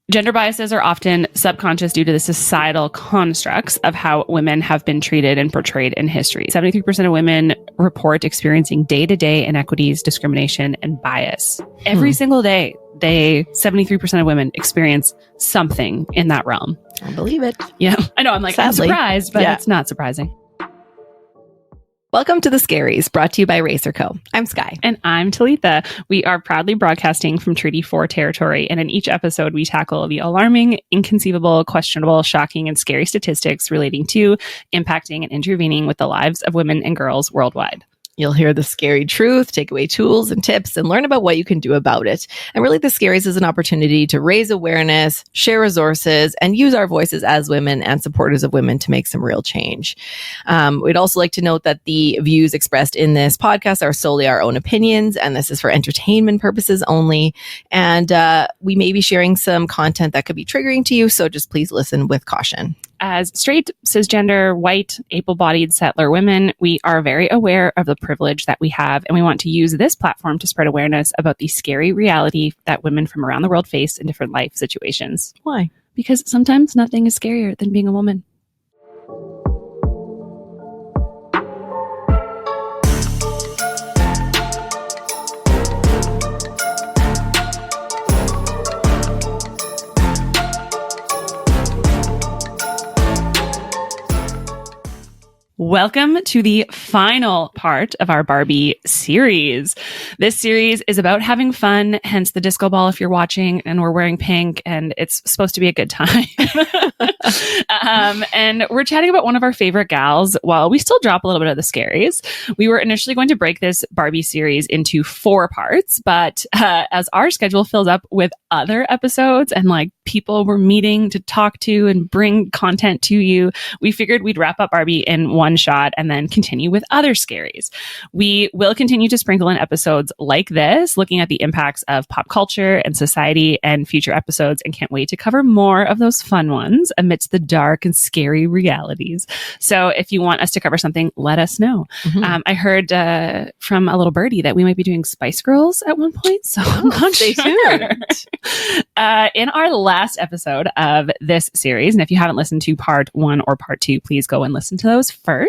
Gender biases are often subconscious due to the societal constructs of how women have been treated and portrayed in history. 73% of women report experiencing day-to-day inequities, discrimination, and bias. Every single day, 73% of women experience something in that realm. I believe it. Yeah, I know. I'm like, sadly, I'm surprised, but it's not surprising. Welcome to The Scaries, brought to you by Racer Co. I'm Sky. And I'm Talitha. We are proudly broadcasting from Treaty 4 territory, and in each episode, we tackle the alarming, inconceivable, questionable, shocking, and scary statistics relating to, impacting, and intervening with the lives of women and girls worldwide. You'll hear the scary truth, take away tools and tips, and learn about what you can do about it. And really, The Scaries is an opportunity to raise awareness, share resources, and use our voices as women and supporters of women to make some real change. We'd also like to note that the views expressed in this podcast are solely our own opinions, and this is for entertainment purposes only. And we may be sharing some content that could be triggering to you, so just please listen with caution. As straight, cisgender, white, able-bodied settler women, we are very aware of the privilege that we have, and we want to use this platform to spread awareness about the scary reality that women from around the world face in different life situations. Why? Because sometimes nothing is scarier than being a woman. Welcome to the final part of our Barbie series. This series is about having fun, hence the disco ball if you're watching, and we're wearing pink, and it's supposed to be a good time. And we're chatting about one of our favorite gals while we still drop a little bit of the scaries. We were initially going to break this Barbie series into 4 parts, but as our schedule fills up with other episodes and like people we're meeting to talk to and bring content to you, we figured we'd wrap up Barbie in one shot and then continue with other scaries. We will continue to sprinkle in episodes like this, looking at the impacts of pop culture and society and future episodes, and can't wait to cover more of those fun ones amidst the dark and scary realities. So if you want us to cover something, let us know. Mm-hmm. I heard from a little birdie that we might be doing Spice Girls at one point, so I'm not stay tuned. In our last episode of this series, and if you haven't listened to part 1 or part 2, please go and listen to those first.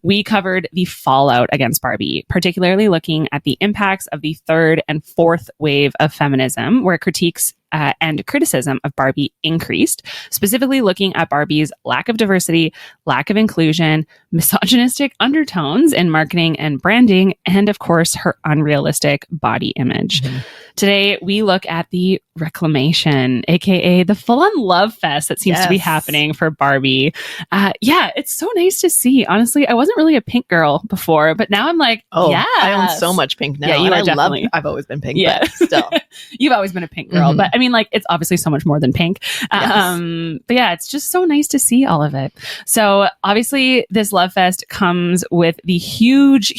We covered the fallout against Barbie, particularly looking at the impacts of the 3rd and 4th wave of feminism, where critiques and criticism of Barbie increased, specifically looking at Barbie's lack of diversity, lack of inclusion, misogynistic undertones in marketing and branding, and of course, her unrealistic body image. Mm-hmm. Today, we look at the Reclamation, aka the full-on love fest that seems to be happening for Barbie. It's so nice to see. Honestly, I wasn't really a pink girl before, but now I'm like, I own so much pink now. Yeah, you are definitely. I've always been pink, but still. You've always been a pink girl, but I mean, like, it's obviously so much more than pink. But yeah, it's just so nice to see all of it. So obviously, this love fest comes with the huge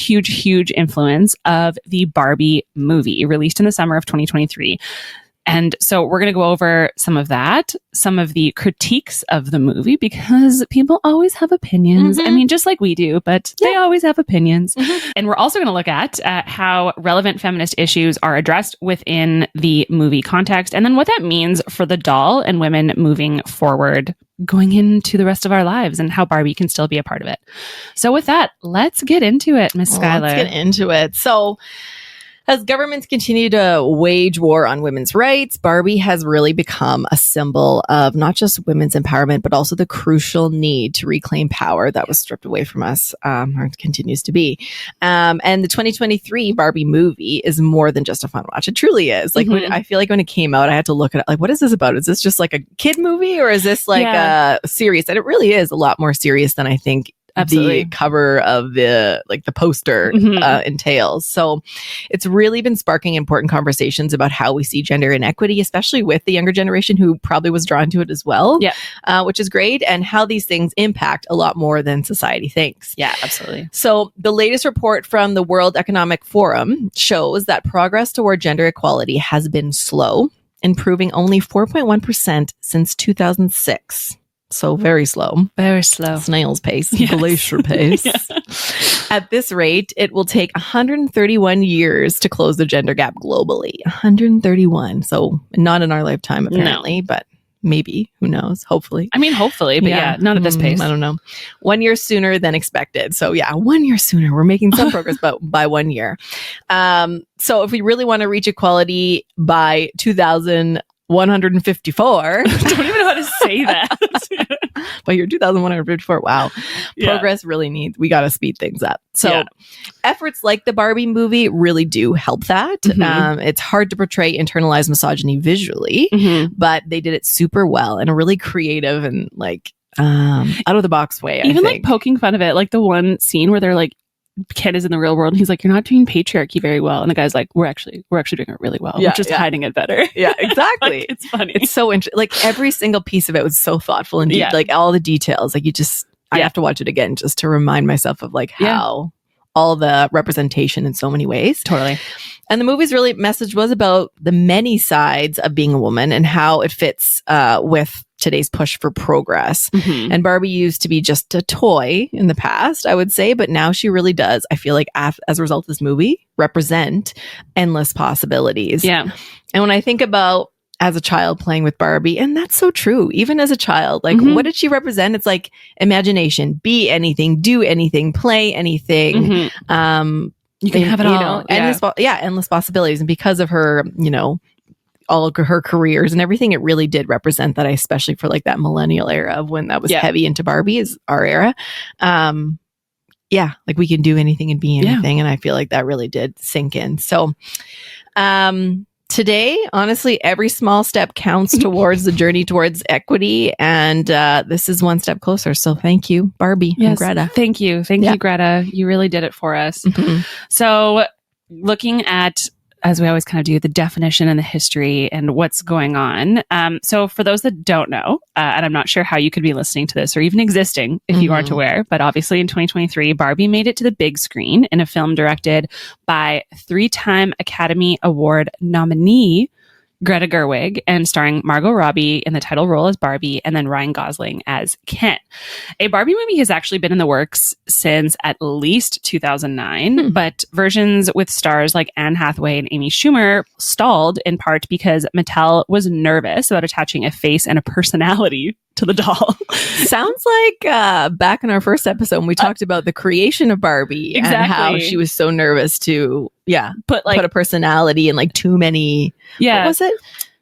influence of the Barbie movie released in the summer of 2023. And so we're going to go over some of that, some of the critiques of the movie, because people always have opinions. Mm-hmm. I mean, just like we do, but they always have opinions. Mm-hmm. And we're also going to look at how relevant feminist issues are addressed within the movie context, and then what that means for the doll and women moving forward, going into the rest of our lives, and how Barbie can still be a part of it. So with that, let's get into it, Miss Skylar. Let's get into it. So, as governments continue to wage war on women's rights, Barbie has really become a symbol of not just women's empowerment, but also the crucial need to reclaim power that was stripped away from us, or continues to be. And the 2023 Barbie movie is more than just a fun watch. It truly is. Like, when, I feel like when it came out, I had to look at it, like, what is this about? Is this just like a kid movie, or is this like a serious? And it really is a lot more serious than I think the cover of the poster entails. So it's really been sparking important conversations about how we see gender inequity, especially with the younger generation who probably was drawn to it as well, which is great, and how these things impact a lot more than society thinks. Yeah, absolutely. So the latest report from the World Economic Forum shows that progress toward gender equality has been slow, improving only 4.1% since 2006. So very slow. Very slow. Snail's pace. Yes. Glacier pace. At this rate, it will take 131 years to close the gender gap globally. 131. So not in our lifetime, apparently, but maybe. Who knows? Hopefully. I mean, hopefully, but yeah, not at this pace. I don't know. 1 year sooner than expected. So yeah, 1 year sooner. We're making some progress, but by 1 year. So if we really want to reach equality by 2154. I don't even know how to say that. By year 2154. Wow. Progress really needs, we got to speed things up. So efforts like the Barbie movie really do help that. It's hard to portray internalized misogyny visually, but they did it super well in a really creative and like out of the box way. Even like poking fun of it, like the one scene where they're like, Ken is in the real world and he's like, you're not doing patriarchy very well, and the guy's like, we're actually doing it really well. We're just hiding it better. Yeah, exactly. Like, it's funny. It's so interesting. Like every single piece of it was so thoughtful and deep. Like all the details, like I have to watch it again just to remind myself of like how all the representation in so many ways. Totally. And the movie's really message was about the many sides of being a woman and how it fits with today's push for progress. And Barbie used to be just a toy in the past, I would say, but now she really does, I feel like, as a result of this movie, represent endless possibilities. Yeah. And when I think about as a child playing with Barbie, and that's so true, even as a child, like what did she represent? It's like imagination, be anything, do anything, play anything. You can have it all. Endless possibilities. And because of her, all of her careers and everything, it really did represent that, especially for like that millennial era of when that was heavy into Barbie is our era. Like we can do anything and be anything. And I feel like that really did sink in. So, today, honestly, every small step counts towards the journey towards equity. And this is one step closer. So thank you, Barbie and Greta. Thank you. Thank you, Greta. You really did it for us. So looking at, as we always kind of do, the definition and the history and what's going on. So for those that don't know, and I'm not sure how you could be listening to this or even existing if you aren't aware, but obviously in 2023, Barbie made it to the big screen in a film directed by 3-time Academy Award nominee Greta Gerwig and starring Margot Robbie in the title role as Barbie and then Ryan Gosling as Ken. A Barbie movie has actually been in the works since at least 2009, but versions with stars like Anne Hathaway and Amy Schumer stalled in part because Mattel was nervous about attaching a face and a personality to the doll. Sounds like back in our first episode when we talked about the creation of Barbie and how she was so nervous to put a personality and like too many. What was it?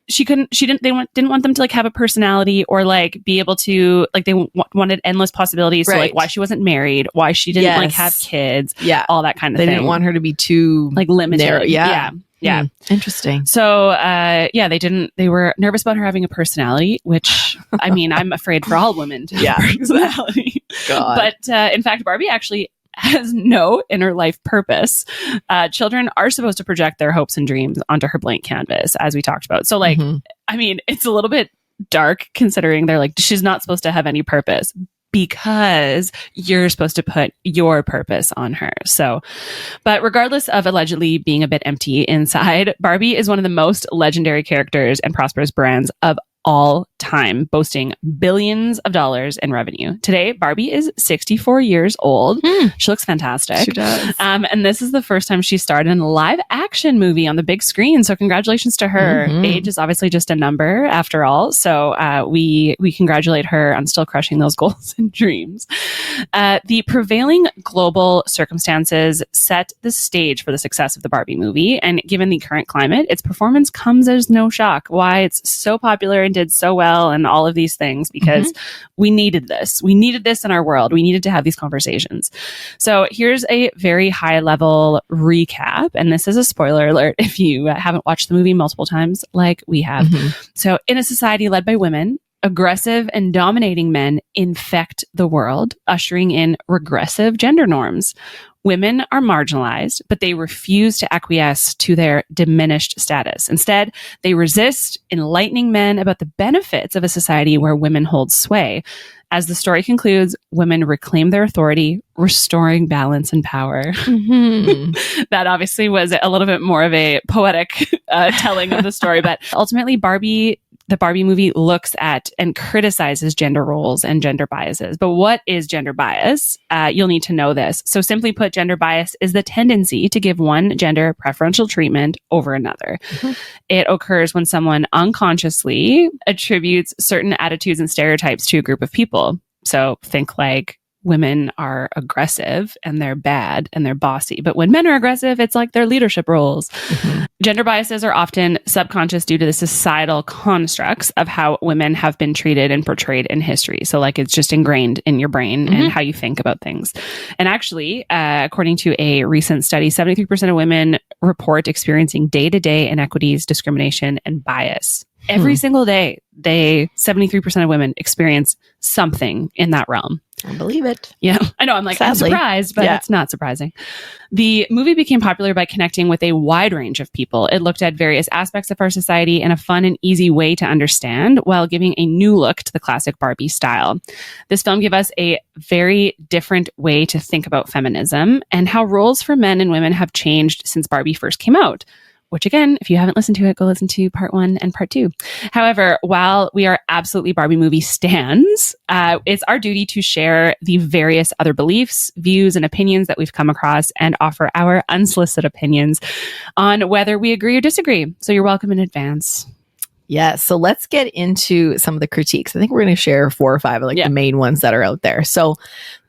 She didn't want them to like have a personality or like be able to like, they wanted endless possibilities. So like why she wasn't married, why she didn't like have kids, all that kind of thing. They didn't want her to be too like limited. Narrow. Yeah. Interesting. So, they were nervous about her having a personality, which I mean, I'm afraid for all women to have a personality. But in fact, Barbie actually has no inner life purpose. Children are supposed to project their hopes and dreams onto her blank canvas, as we talked about. So like, I mean, it's a little bit dark considering they're like, she's not supposed to have any purpose because you're supposed to put your purpose on her. So, but regardless of allegedly being a bit empty inside, Barbie is one of the most legendary characters and prosperous brands of all time, boasting billions of dollars in revenue. Today, Barbie is 64 years old. She looks fantastic. She does. And this is the first time she starred in a live action movie on the big screen. So congratulations to her. Age is obviously just a number after all. So we congratulate her on still crushing those goals and dreams. The prevailing global circumstances set the stage for the success of the Barbie movie. And given the current climate, its performance comes as no shock. Why it's so popular and did so well and all of these things, because we needed this. We needed this in our world. We needed to have these conversations. So here's a very high level recap. And this is a spoiler alert if you haven't watched the movie multiple times like we have. So in a society led by women, aggressive and dominating men infect the world, ushering in regressive gender norms. Women are marginalized, but they refuse to acquiesce to their diminished status. Instead, they resist enlightening men about the benefits of a society where women hold sway. As the story concludes, women reclaim their authority, restoring balance and power. That obviously was a little bit more of a poetic telling of the story, but ultimately Barbie the Barbie movie looks at and criticizes gender roles and gender biases. But what is gender bias? You'll need to know this. So simply put, gender bias is the tendency to give one gender preferential treatment over another. Mm-hmm. It occurs when someone unconsciously attributes certain attitudes and stereotypes to a group of people. So think like women are aggressive and they're bad and they're bossy. But when men are aggressive, it's like their leadership roles. Mm-hmm. Gender biases are often subconscious due to the societal constructs of how women have been treated and portrayed in history. So like it's just ingrained in your brain and how you think about things. And actually, according to a recent study, 73% of women report experiencing day-to-day inequities, discrimination, and bias. Every single day, 73% of women experience something in that realm. I believe it. Yeah, I know. I'm like, sadly, I'm surprised, but it's not surprising. The movie became popular by connecting with a wide range of people. It looked at various aspects of our society in a fun and easy way to understand while giving a new look to the classic Barbie style. This film gave us a very different way to think about feminism and how roles for men and women have changed since Barbie first came out. Which again, if you haven't listened to it, go listen to part 1 and part 2. However, while we are absolutely Barbie movie stans, it's our duty to share the various other beliefs, views, and opinions that we've come across and offer our unsolicited opinions on whether we agree or disagree. So you're welcome in advance. Yeah, so let's get into some of the critiques. I think we're going to share 4 or 5 of the main ones that are out there. So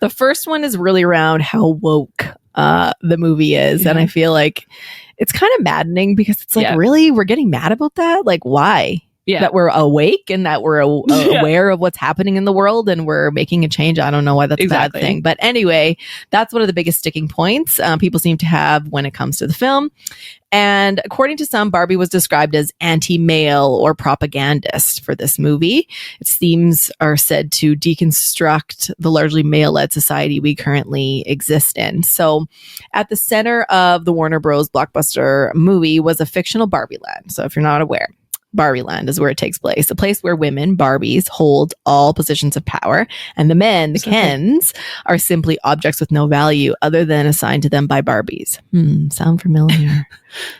the first one is really around how woke the movie is. And I feel like it's kind of maddening because it's like, really? We're getting mad about that? Like, why? Yeah. That we're awake and that we're aware of what's happening in the world and we're making a change. I don't know why that's a bad thing. But anyway, that's one of the biggest sticking points people seem to have when it comes to the film. And according to some, Barbie was described as anti-male or propagandist for this movie. Its themes are said to deconstruct the largely male-led society we currently exist in. So at the center of the Warner Bros. Blockbuster movie was a fictional Barbie land. So if you're not aware, Barbie land is where it takes place, a place where women, Barbies, hold all positions of power, and the men, the Kens, are simply objects with no value other than assigned to them by Barbies. Sound familiar?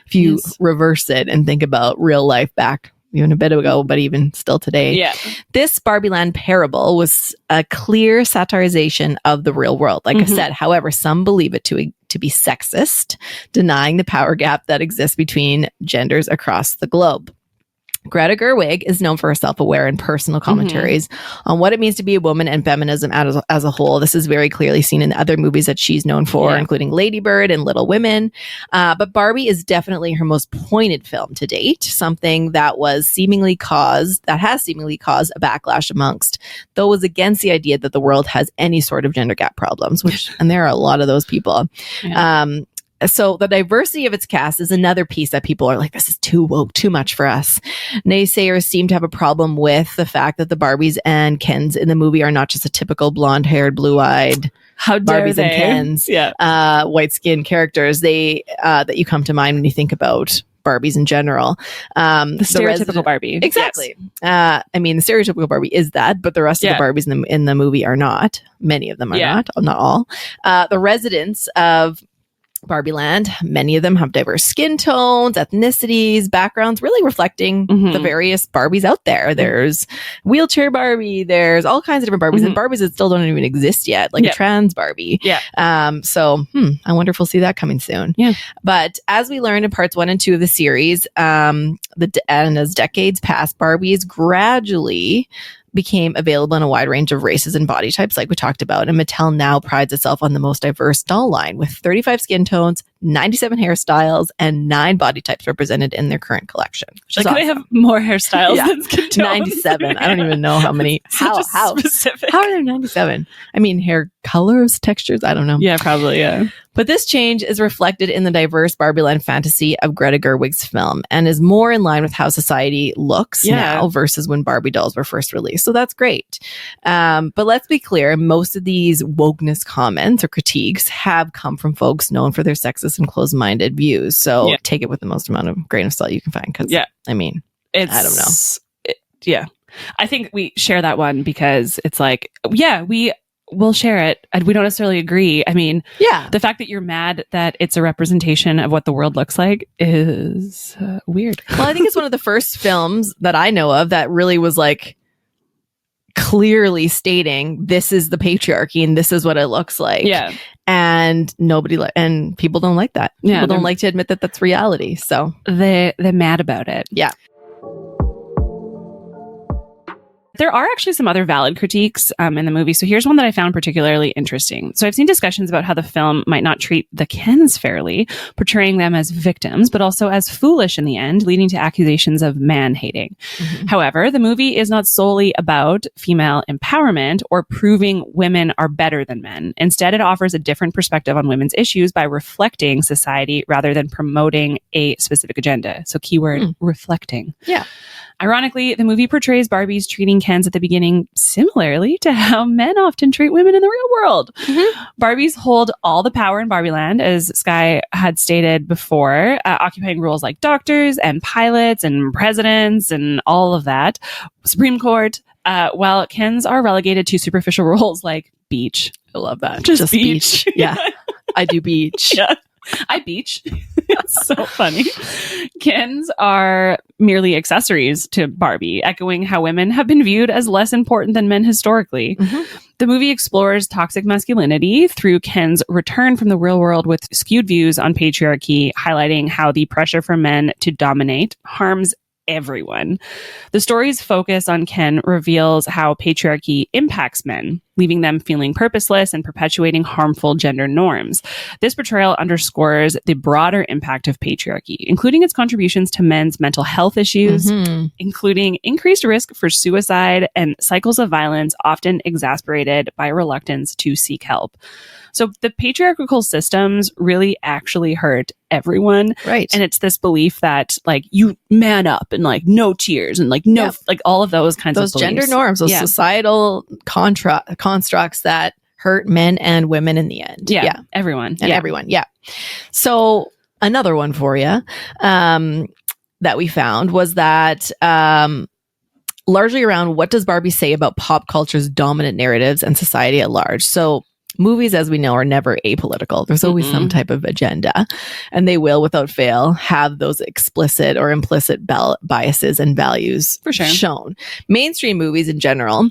If you reverse it and think about real life back even a bit ago, but even still today. Yeah. This Barbie land parable was a clear satirization of the real world. Like I said, however, some believe it to be sexist, denying the power gap that exists between genders across the globe. Greta Gerwig is known for her self-aware and personal commentaries on what it means to be a woman and feminism as a whole. This is very clearly seen in the other movies that she's known for, including Lady Bird and Little Women. But Barbie is definitely her most pointed film to date, something that has seemingly caused a backlash amongst those against the idea that the world has any sort of gender gap problems, and there are a lot of those people. Yeah. So the diversity of its cast is another piece that people are like, this is too woke, too much for us. Naysayers seem to have a problem with the fact that the Barbies and Kens in the movie are not just a typical blonde-haired, blue-eyed Barbies and Kens, white-skinned characters that you come to mind when you think about Barbies in general. The stereotypical Barbie. Exactly. Yes. I mean, the stereotypical Barbie is that, but the rest of the Barbies in the movie are not. Many of them are not all. The residents of Barbie Land, many of them have diverse skin tones, ethnicities, backgrounds, really reflecting the various Barbies out there. There's wheelchair Barbie, there's all kinds of different Barbies, and Barbies that still don't even exist yet, like a trans Barbie. So I wonder if we'll see that coming soon. But as we learned in parts 1 and 2 of the series, and as decades passed, Barbies gradually became available in a wide range of races and body types, like we talked about. And Mattel now prides itself on the most diverse doll line with 35 skin tones, 97 hairstyles, and 9 body types represented in their current collection. Like, awesome. They have more hairstyles than skin tones. 97. I don't even know how many. How specific? How are there 97? I mean, hair colors, textures. I don't know. Yeah, probably. Yeah. But this change is reflected in the diverse Barbie land fantasy of Greta Gerwig's film and is more in line with how society looks now versus when Barbie dolls were first released. So that's great. But let's be clear, most of these wokeness comments or critiques have come from folks known for their sexist and closed-minded views. So take it with the most amount of grain of salt you can find. Because, I mean, I don't know. I think we share that one because it's like, we we'll share it. We don't necessarily agree. I mean, Yeah. the fact that you're mad that it's a representation of what the world looks like is weird. Well, I think it's one of the first films that I know of that really was like clearly stating this is the patriarchy and this is what it looks like. Yeah. And and people don't like that. Yeah, People don't like to admit that that's reality. So they're mad about it. yeah. There are actually some other valid critiques in the movie. So here's one that I found particularly interesting. So I've seen discussions about how the film might not treat the Kens fairly, portraying them as victims, but also as foolish in the end, leading to accusations of man-hating. Mm-hmm. However, the movie is not solely about female empowerment or proving women are better than men. Instead, it offers a different perspective on women's issues by reflecting society rather than promoting a specific agenda. So keyword, reflecting. Yeah. Ironically, the movie portrays Barbies treating Kens at the beginning similarly to how men often treat women in the real world. Mm-hmm. Barbies hold all the power in Barbie Land, as Sky had stated before, occupying roles like doctors and pilots and presidents and all of that. Supreme Court, while Kens are relegated to superficial roles like beach. I love that. Just beach. Yeah. I do beach. Yeah. I beach. It's so funny. Kens are merely accessories to Barbie, echoing how women have been viewed as less important than men historically. Mm-hmm. The movie explores toxic masculinity through Ken's return from the real world with skewed views on patriarchy, highlighting how the pressure for men to dominate harms everyone. The story's focus on Ken reveals how patriarchy impacts men, leaving them feeling purposeless and perpetuating harmful gender norms. This portrayal underscores the broader impact of patriarchy, including its contributions to men's mental health issues, including increased risk for suicide and cycles of violence, often exacerbated by reluctance to seek help. So the patriarchal systems really actually hurt everyone. Right. And it's this belief that like you man up and like no tears and like no, like all of those kinds of beliefs. Those gender norms, those societal constructs that hurt men and women in the end. Yeah. Everyone. And everyone. Yeah. So another one for you that we found was that largely around what does Barbie say about pop culture's dominant narratives and society at large? So movies, as we know, are never apolitical. There's always some type of agenda, and they will, without fail, have those explicit or implicit biases and values for sure shown. Mainstream movies in general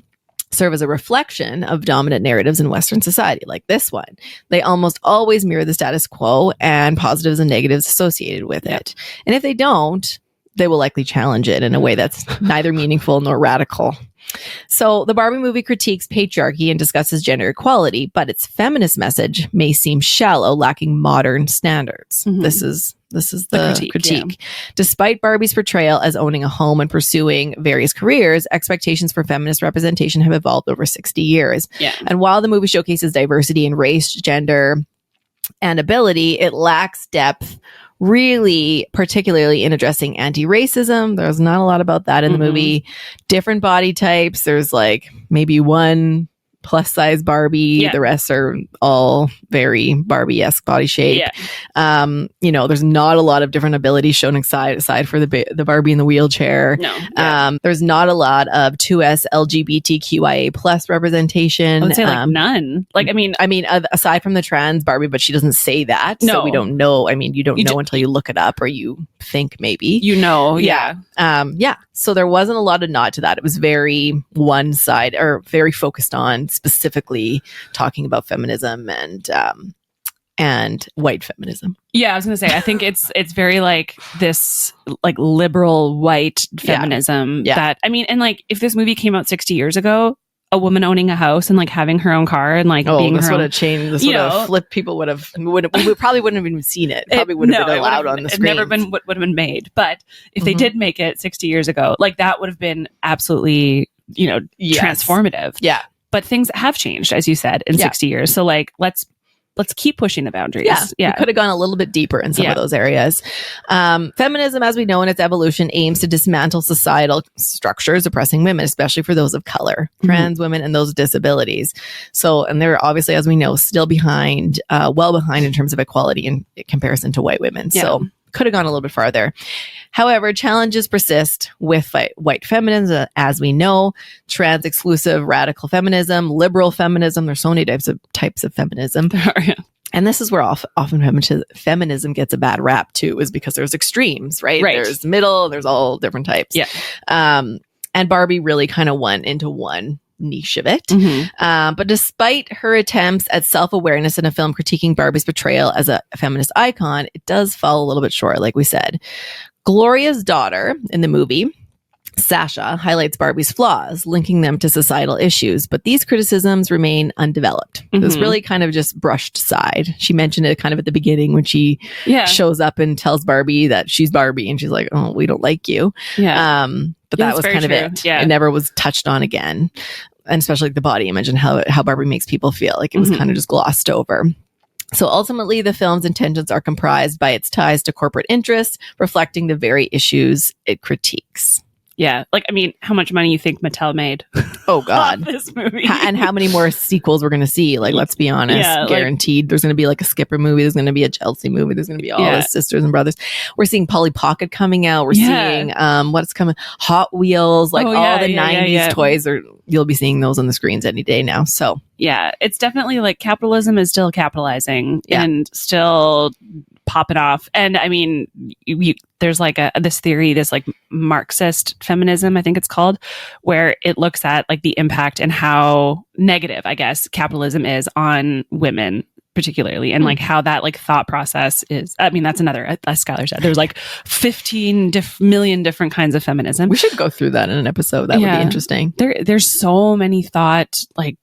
serve as a reflection of dominant narratives in Western society, like this one. They almost always mirror the status quo and positives and negatives associated with it. And if they don't, they will likely challenge it in a way that's neither meaningful nor radical. So the Barbie movie critiques patriarchy and discusses gender equality, but its feminist message may seem shallow, lacking modern standards. Mm-hmm. This is the critique. Yeah. Despite Barbie's portrayal as owning a home and pursuing various careers, expectations for feminist representation have evolved over 60 years. Yeah. And while the movie showcases diversity in race, gender, and ability, it lacks depth, really, particularly in addressing anti-racism. There's not a lot about that in the movie. Different body types. There's like maybe one plus size Barbie. Yeah. The rest are all very Barbie-esque body shape. Yeah. There's not a lot of different abilities shown aside for the Barbie in the wheelchair. No. Yeah. There's not a lot of 2S LGBTQIA plus representation. I would say like none. Like, I mean, aside from the trans Barbie, but she doesn't say that. No. So we don't know. I mean, you don't know until you look it up or you think maybe. Yeah. So there wasn't a lot of nod to that. It was very one side or very focused on specifically talking about feminism and white feminism. Yeah, I was gonna say, I think it's very like this like liberal white feminism that, I mean, and like if this movie came out 60 years ago, a woman owning a house and like having her own car and like being this her would own, have changed. This would have flipped. People we probably wouldn't have even seen it. Probably wouldn't have been allowed on the screen. It never would have been made. But if they did make it 60 years ago, like that would have been absolutely, transformative. Yeah. But things have changed, as you said, in 60 years. So like, let's keep pushing the boundaries. Yeah. We could have gone a little bit deeper in some of those areas. Feminism, as we know in its evolution, aims to dismantle societal structures oppressing women, especially for those of color, trans women, and those with disabilities. So, and they're obviously, as we know, still behind, well behind in terms of equality in comparison to white women. Yeah. So could have gone a little bit farther. However, challenges persist with white feminism, as we know, trans-exclusive radical feminism, liberal feminism. There's so many types of feminism. And this is where often feminism gets a bad rap too, is because there's extremes, right? There's middle, there's all different types. Yeah. And Barbie really kind of went into one niche of it. But despite her attempts at self-awareness in a film critiquing Barbie's portrayal as a feminist icon, it does fall a little bit short, like we said. Gloria's daughter in the movie, Sasha, highlights Barbie's flaws, linking them to societal issues, but these criticisms remain undeveloped. It was really kind of just brushed aside. She mentioned it kind of at the beginning when she shows up and tells Barbie that she's Barbie, and she's like, "Oh, we don't like you." But that was kind of it. It never was touched on again, and especially like the body image and how Barbie makes people feel. Like it was kind of just glossed over. So ultimately, the film's intentions are comprised by its ties to corporate interests, reflecting the very issues it critiques. Yeah. Like, I mean, how much money you think Mattel made? Oh, God. This movie. And how many more sequels we're going to see? Like, let's be honest. Guaranteed. There's going to be like a Skipper movie. There's going to be a Chelsea movie. There's going to be all the sisters and brothers. We're seeing Polly Pocket coming out. We're seeing what's coming? Hot Wheels. Like all the 90s toys. You'll be seeing those on the screens any day now. So, yeah, it's definitely like capitalism is still capitalizing and still popping off. And I mean, there's like this theory, this like Marxist feminism, I think it's called, where it looks at like the impact and how negative, I guess, capitalism is on women particularly, and like how that like thought process is. I mean, that's another, as Skylar said, there's like 15 million different kinds of feminism. We should go through that in an episode. That would be interesting. There's so many thought, like,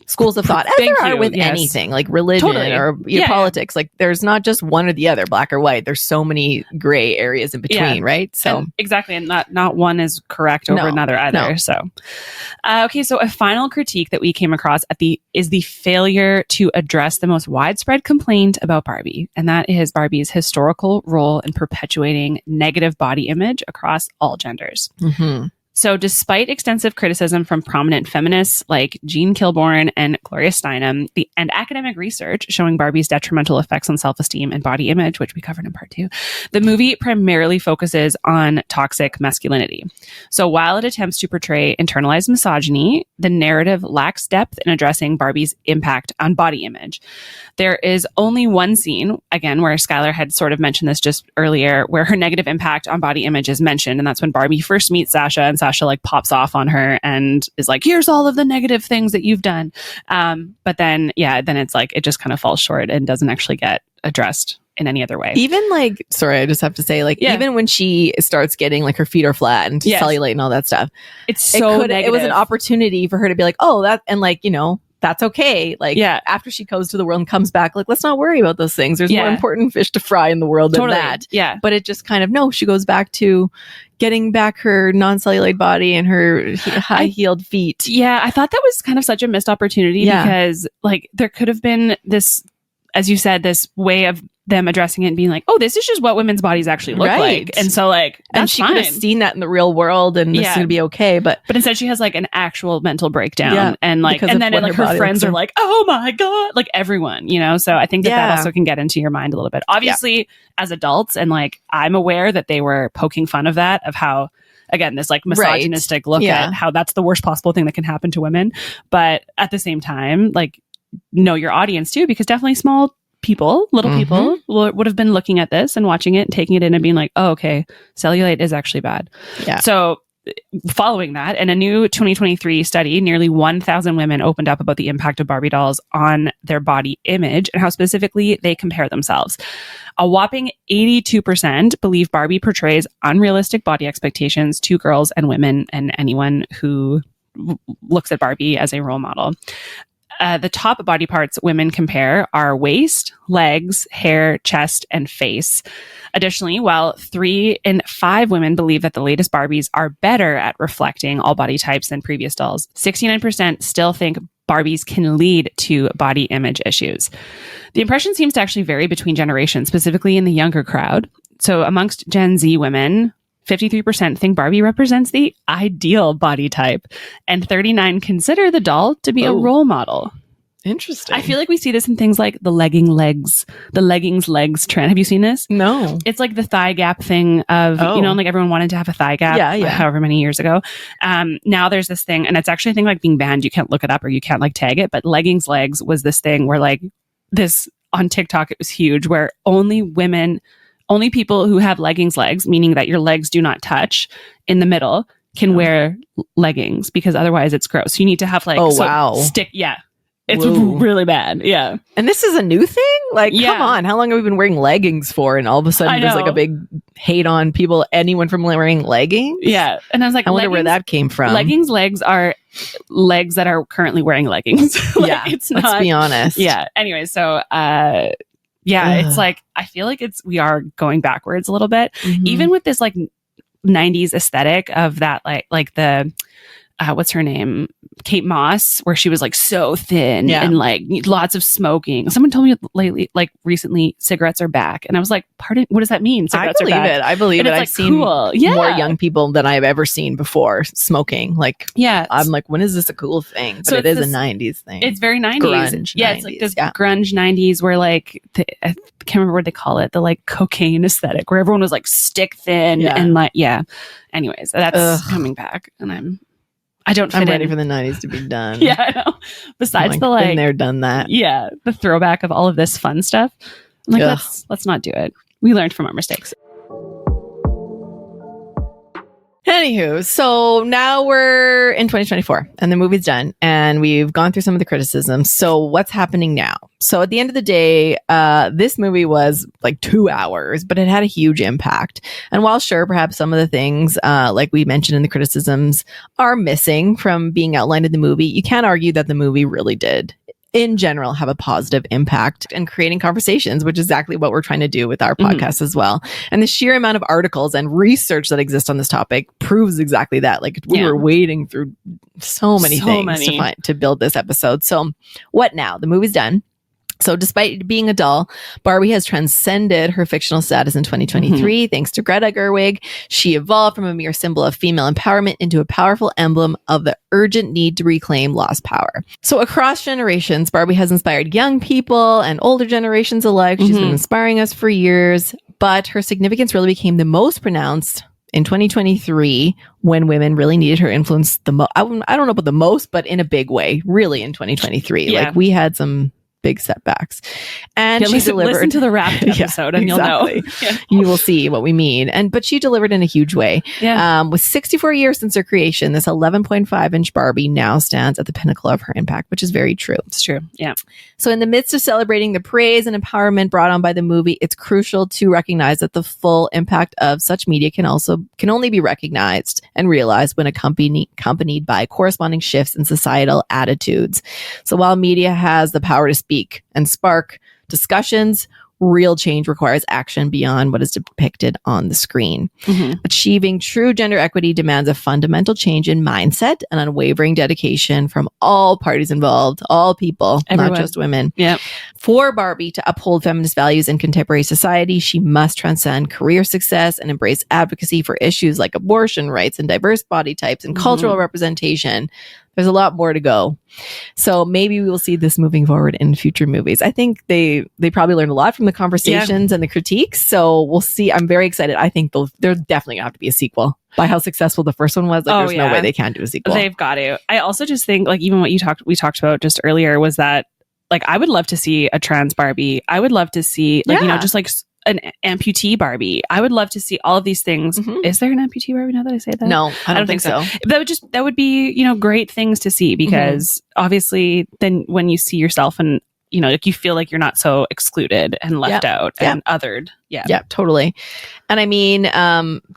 schools of thought, as there are with anything, like religion or politics. Like there's not just one or the other, black or white. There's so many gray areas in between, right? So exactly, and not one is correct over another either. So, okay, so a final critique that we came across is the failure to address the most widespread complaint about Barbie, and that is Barbie's historical role in perpetuating negative body image across all genders. So despite extensive criticism from prominent feminists like Jean Kilbourne and Gloria Steinem, and academic research showing Barbie's detrimental effects on self-esteem and body image, which we covered in part 2, the movie primarily focuses on toxic masculinity. So while it attempts to portray internalized misogyny, the narrative lacks depth in addressing Barbie's impact on body image. There is only one scene, again, where Skylar had sort of mentioned this just earlier, where her negative impact on body image is mentioned, and that's when Barbie first meets Sasha, and Sasha like pops off on her and is like, here's all of the negative things that you've done. But then it's like, it just kind of falls short and doesn't actually get addressed in any other way. Even like, sorry, I just have to say, like, even when she starts getting like her feet are flat and cellulite and all that stuff, it's so negative. It was an opportunity for her to be like, oh, that, and like, you know, that's okay. Like, after she goes to the world and comes back, like, let's not worry about those things. There's more important fish to fry in the world than that. Yeah. But it just kind of, she goes back to getting back her non-cellulite body and her high-heeled feet. Yeah, I thought that was kind of such a missed opportunity because, like, there could have been this, as you said, this way of them addressing it and being like, oh, this is just what women's bodies actually look like. And so, like, that's and she could have seen that in the real world and this is going to be okay. But instead she has like an actual mental breakdown and like, and then like her friends are like, oh my God, like everyone, you know? So I think that also can get into your mind a little bit. Obviously, as adults, and like, I'm aware that they were poking fun of that, of how, again, this like misogynistic look at how that's the worst possible thing that can happen to women. But at the same time, like, know your audience too, because definitely little people would have been looking at this and watching it and taking it in and being like, oh, okay, cellulite is actually bad. Yeah. So following that, in a new 2023 study, nearly 1,000 women opened up about the impact of Barbie dolls on their body image and how specifically they compare themselves. A whopping 82% believe Barbie portrays unrealistic body expectations to girls and women and anyone who looks at Barbie as a role model. The top body parts women compare are waist, legs, hair, chest, and face. Additionally, while 3 in 5 women believe that the latest Barbies are better at reflecting all body types than previous dolls, 69% still think Barbies can lead to body image issues. The impression seems to actually vary between generations, specifically in the younger crowd. So amongst Gen Z women, 53% think Barbie represents the ideal body type, and 39% consider the doll to be a role model. Interesting. I feel like we see this in things like the leggings legs trend. Have you seen this? No. It's like the thigh gap thing of, like everyone wanted to have a thigh gap however many years ago. Now there's this thing, and it's actually a thing like being banned. You can't look it up or you can't like tag it, but leggings legs was this thing where like this on TikTok, it was huge, where only people who have leggings legs, meaning that your legs do not touch in the middle, can wear leggings, because otherwise it's gross. You need to have like stick. Yeah. It's really bad. Yeah. And this is a new thing? Like, come on. How long have we been wearing leggings for? And all of a sudden there's like a big hate on anyone from wearing leggings? Yeah. And I was like, I wonder where that came from. Leggings legs are legs that are currently wearing leggings. Let's be honest. Yeah. Anyway, so it's like, I feel like we are going backwards a little bit. Mm-hmm. Even with this like 90s aesthetic of that, like the what's her name? Kate Moss, where she was like so thin and like lots of smoking. Someone told me recently, cigarettes are back. And I was like, pardon, what does that mean? Cigarettes I believe it. I believe it. I've seen more young people than I've ever seen before smoking. Like, I'm like, when is this a cool thing? But so it is a 90s thing. It's very 90s. Grunge 90s. It's like this grunge 90s where like, I can't remember what they call it. The like cocaine aesthetic where everyone was like stick thin and like, anyways, that's coming back. And I'm ready for the 90s to be done. Yeah, I know. Besides the like, been there, done that. Yeah, the throwback of all of this fun stuff. I'm like, let's not do it. We learned from our mistakes. Anywho, so now we're in 2024 and the movie's done and we've gone through some of the criticisms. So what's happening now? So at the end of the day, this movie was like 2 hours, but it had a huge impact. And while sure, perhaps some of the things, like we mentioned in the criticisms, are missing from being outlined in the movie, you can't argue that the movie really did, in general, have a positive impact in creating conversations, which is exactly what we're trying to do with our podcast as well. And the sheer amount of articles and research that exists on this topic proves exactly that. Like we were wading through so many things to build this episode. So what now? The movie's done. So despite being a doll, Barbie has transcended her fictional status in 2023 thanks to Greta Gerwig. She evolved from a mere symbol of female empowerment into a powerful emblem of the urgent need to reclaim lost power. So across generations, Barbie has inspired young people and older generations alike. She's been inspiring us for years, but her significance really became the most pronounced in 2023 when women really needed her influence the most. I don't know about the most, but in a big way, really in 2023. Yeah. Like we had some big setbacks. And she delivered. Listen to the Wrapped episode and you'll know. You will see what we mean. But she delivered in a huge way. Yeah. With 64 years since her creation, this 11.5-inch Barbie now stands at the pinnacle of her impact, which is very true. It's true. Yeah. So in the midst of celebrating the praise and empowerment brought on by the movie, it's crucial to recognize that the full impact of such media can only be recognized and realized when accompanied by corresponding shifts in societal attitudes. So while media has the power to speak and spark discussions, real change requires action beyond what is depicted on the screen. Achieving true gender equity demands a fundamental change in mindset and unwavering dedication from all parties involved, all people, not just women. Yeah. For Barbie to uphold feminist values in contemporary society, she must transcend career success and embrace advocacy for issues like abortion rights and diverse body types and cultural representation. There's a lot more to go. So maybe we will see this moving forward in future movies. I think they probably learned a lot from the conversations and the critiques. So we'll see. I'm very excited. I think there's definitely gonna have to be a sequel. By how successful the first one was, there's no way they can't do a sequel. They've got to. I also just think like even what we talked about just earlier was that like I would love to see a trans Barbie. I would love to see like just like an amputee Barbie. I would love to see all of these things. Is there an amputee Barbie now that I say that? No, I don't think so. That would be, great things to see because obviously then when you see yourself and, like you feel like you're not so excluded and left out and othered. Yeah, totally. And I mean,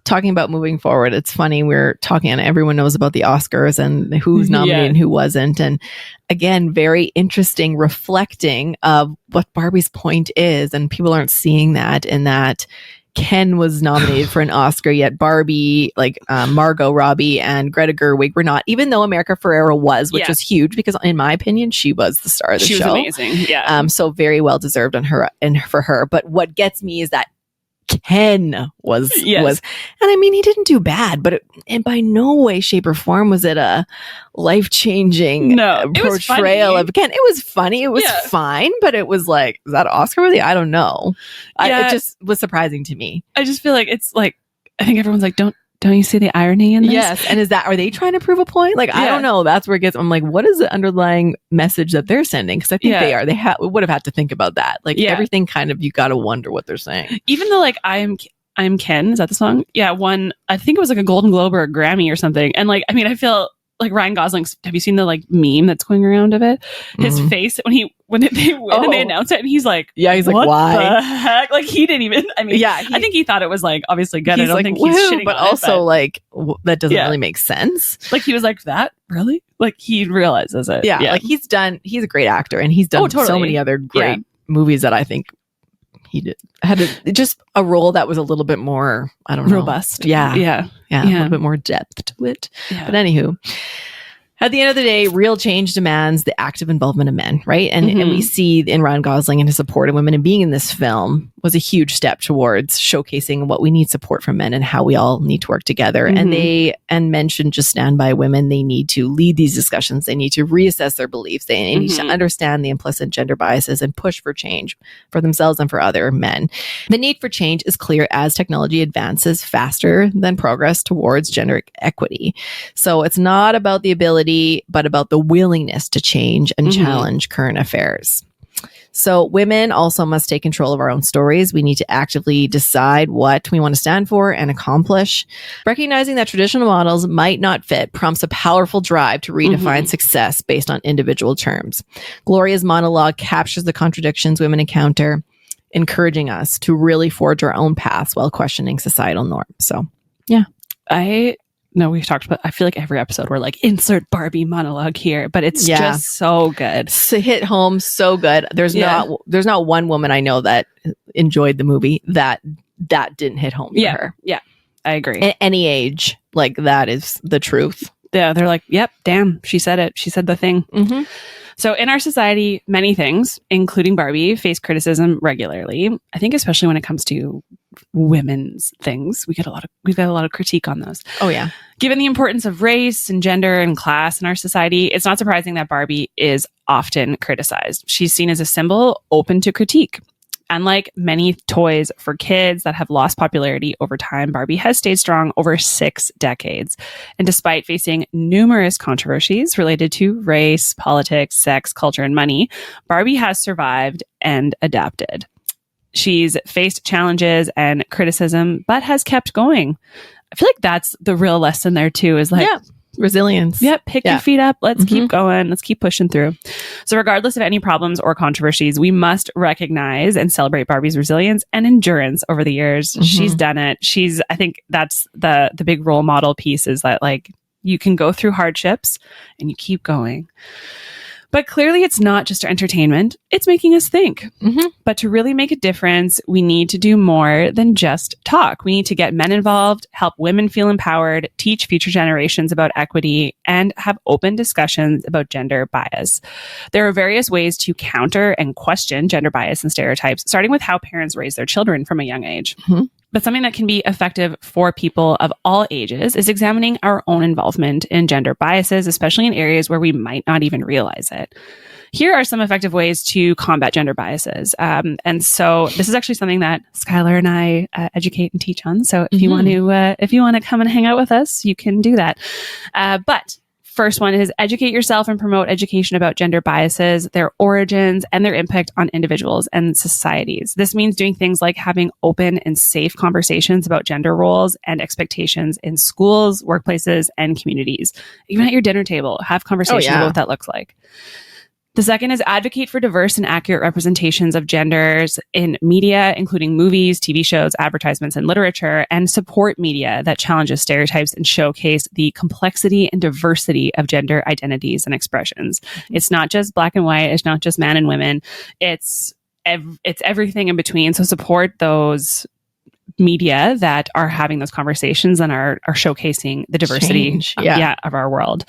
talking about moving forward, it's funny. We're talking and everyone knows about the Oscars and who's nominated and who wasn't. And again, very interesting reflecting of what Barbie's point is. And people aren't seeing that in that Ken was nominated for an Oscar, yet Barbie, like Margot Robbie and Greta Gerwig were not, even though America Ferrera was, which was huge because in my opinion, she was the star of the show. She was amazing. Yeah. So very well deserved on her and for her. But what gets me is that Ken was, and I mean, he didn't do bad, but and by no way, shape, or form was it a life-changing portrayal of Ken. It was funny. It was fine, but it was like, is that Oscar worthy? I don't know. It just was surprising to me. I just feel like it's like, I think everyone's like, don't you see the irony in this? Yes. And are they trying to prove a point? Like, I don't know. That's where it gets, I'm like, what is the underlying message that they're sending? Because I think they are. They would have had to think about that. Like everything kind of, you got to wonder what they're saying. Even though like I'm Ken, is that the song? Yeah. I think it was like a Golden Globe or a Grammy or something. And like, I mean, I feel like Ryan Gosling's, have you seen the like meme that's going around of it? His face when they win and they announce it, and he's like, he's like, what why the heck? Like he didn't even, I mean, I think he thought it was like obviously good. I don't think he's shitting but on also it, like that doesn't really make sense. Like he was like, that really? Like he realizes it. Yeah. Like he's a great actor, and he's done so many other great movies that I think he had just a role that was a little bit more, I don't know, robust. A little bit more depth to it. But anywho, at the end of the day, real change demands the active involvement of men, right? And we see in Ryan Gosling and his support of women, and being in this film was a huge step towards showcasing what we need support from men and how we all need to work together. And men shouldn't just stand by women. They need to lead these discussions. They need to reassess their beliefs. They need to understand the implicit gender biases and push for change for themselves and for other men. The need for change is clear as technology advances faster than progress towards gender equity. So it's not about the ability, but about the willingness to change and challenge current affairs. So women also must take control of our own stories. We need to actively decide what we want to stand for and accomplish. Recognizing that traditional models might not fit prompts a powerful drive to redefine success based on individual terms. Gloria's monologue captures the contradictions women encounter, encouraging us to really forge our own paths while questioning societal norms. So, yeah. No, we've talked about, I feel like every episode we're like, insert Barbie monologue here, but it's just so good. So hit home so good. There's not one woman I know that enjoyed the movie that didn't hit home for her. Yeah, I agree. At any age, like that is the truth. Yeah, they're like, yep, damn, she said it. She said the thing. So in our society, many things, including Barbie, face criticism regularly. I think especially when it comes to women's things, we've got a lot of critique on those. Oh yeah. Given the importance of race and gender and class in our society, it's not surprising that Barbie is often criticized. She's seen as a symbol open to critique. Unlike many toys for kids that have lost popularity over time, Barbie has stayed strong over 6 decades. And despite facing numerous controversies related to race, politics, sex, culture, and money, Barbie has survived and adapted. She's faced challenges and criticism, but has kept going. I feel like that's the real lesson there too, is like, resilience. Yep. Pick your feet up. Let's keep going. Let's keep pushing through. So regardless of any problems or controversies, we must recognize and celebrate Barbie's resilience and endurance over the years. She's done it. I think that's the big role model piece, is that like you can go through hardships and you keep going. But clearly it's not just our entertainment. It's making us think. But to really make a difference, we need to do more than just talk. We need to get men involved, help women feel empowered, teach future generations about equity, and have open discussions about gender bias. There are various ways to counter and question gender bias and stereotypes, starting with how parents raise their children from a young age. But something that can be effective for people of all ages is examining our own involvement in gender biases, especially in areas where we might not even realize it. Here are some effective ways to combat gender biases. And so this is actually something that Skylar and I educate and teach on. So if you want to come and hang out with us, you can do that. But first one is educate yourself and promote education about gender biases, their origins, and their impact on individuals and societies. This means doing things like having open and safe conversations about gender roles and expectations in schools, workplaces, and communities. Even at your dinner table, have conversations about what that looks like. The second is advocate for diverse and accurate representations of genders in media, including movies, TV shows, advertisements, and literature, and support media that challenges stereotypes and showcase the complexity and diversity of gender identities and expressions. It's not just black and white. It's not just man and women. It's everything in between. So support those media that are having those conversations and are showcasing the diversity of our world.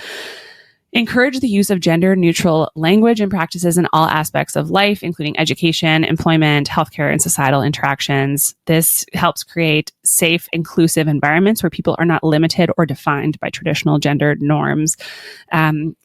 Encourage the use of gender-neutral language and practices in all aspects of life, including education, employment, healthcare, and societal interactions. This helps create safe, inclusive environments where people are not limited or defined by traditional gendered norms,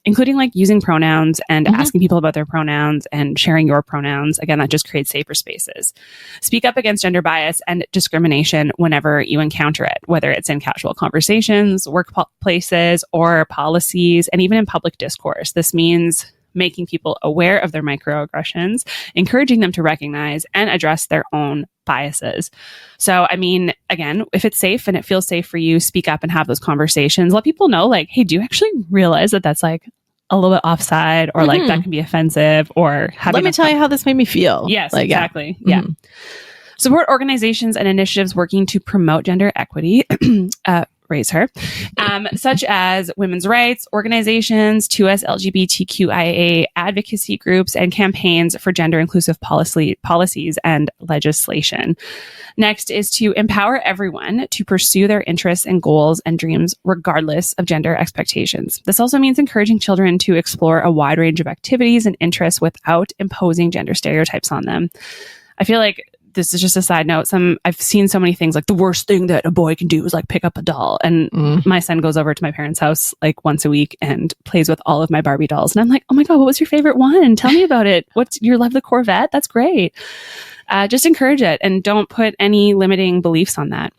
including like using pronouns and asking people about their pronouns and sharing your pronouns. Again, that just creates safer spaces. Speak up against gender bias and discrimination whenever you encounter it, whether it's in casual conversations, workplaces, or policies, and even in public discourse. This means making people aware of their microaggressions, encouraging them to recognize and address their own biases. So, I mean, again, if it's safe and it feels safe for you, speak up and have those conversations. Let people know, like, hey, do you actually realize that that's like a little bit offside, or like that can be offensive, or let me tell you how this made me feel. Yes, like, exactly. Yeah. Support organizations and initiatives working to promote gender equity. Raise her, such as women's rights organizations, 2S LGBTQIA advocacy groups, and campaigns for gender inclusive policies and legislation. Next is to empower everyone to pursue their interests and goals and dreams regardless of gender expectations. This also means encouraging children to explore a wide range of activities and interests without imposing gender stereotypes on them. I feel like this is just a side note. I've seen so many things like the worst thing that a boy can do is like pick up a doll. And my son goes over to my parents' house like once a week and plays with all of my Barbie dolls. And I'm like, oh my God, what was your favorite one? Tell me about it. What's your love the Corvette? That's great. Just encourage it and don't put any limiting beliefs on that.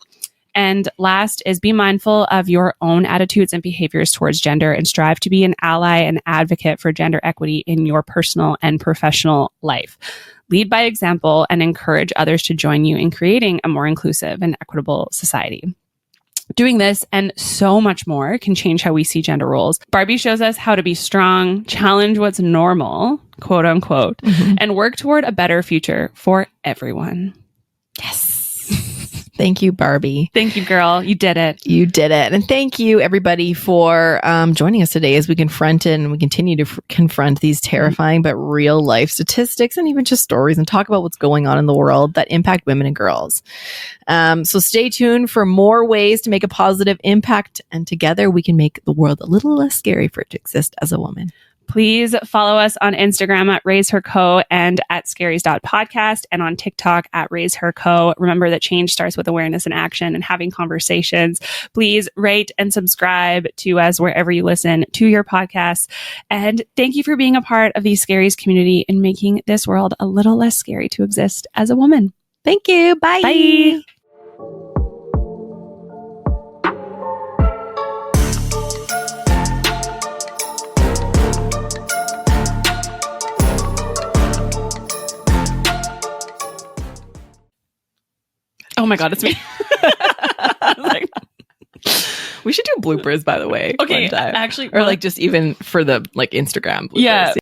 And last is be mindful of your own attitudes and behaviors towards gender and strive to be an ally and advocate for gender equity in your personal and professional life. Lead by example and encourage others to join you in creating a more inclusive and equitable society. Doing this and so much more can change how we see gender roles. Barbie shows us how to be strong, challenge what's normal, quote unquote, and work toward a better future for everyone. Yes. Thank you, Barbie. Thank you, girl. You did it. You did it. And thank you, everybody, for joining us today as we confront and we continue to confront these terrifying but real life statistics and even just stories and talk about what's going on in the world that impact women and girls. So stay tuned for more ways to make a positive impact. And together we can make the world a little less scary for it to exist as a woman. Please follow us on Instagram at RaiseHerCo and at scaries.podcast and on TikTok at RaiseHerCo. Remember that change starts with awareness and action and having conversations. Please rate and subscribe to us wherever you listen to your podcasts. And thank you for being a part of the Scaries community and making this world a little less scary to exist as a woman. Thank you. Bye. Bye. Oh my God, it's me. We should do bloopers, by the way. Okay, actually, or like just even for the like Instagram bloopers. Yeah.